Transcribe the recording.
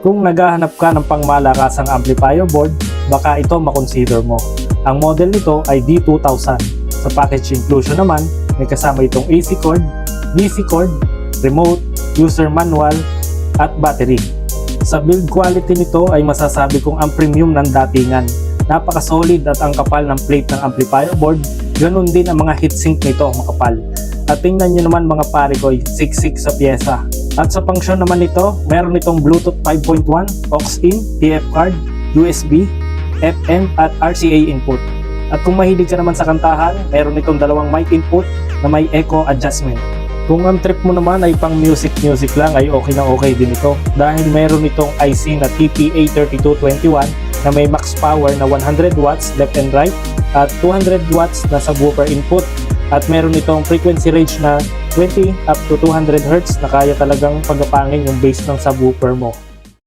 Kung naghahanap ka ng pangmalakasang amplifier board, baka ito makonsider mo. Ang model nito ay D2000. Sa package inclusion naman, may kasama itong AC cord, DC cord, remote, user manual, at battery. Sa build quality nito ay masasabi kong ang premium ng datingan. Napaka-solid at ang kapal ng plate ng amplifier board, ganun din ang mga heatsink nito makapal. At tingnan nyo naman mga pare ko, 6.6 sa pyesa. At sa function naman nito, meron itong Bluetooth 5.1, aux-in, TF card, USB, FM at RCA input. At kung mahilig ka naman sa kantahan, meron itong dalawang mic input na may echo adjustment. Kung ang trip mo naman ay pang music lang ay okay na okay din ito dahil meron itong IC na TPA3221 na may max power na 100 watts left and right at 200 watts na subwoofer input at meron itong frequency range na 20 up to 200 Hz na kaya talagang pagapangin yung bass ng subwoofer mo.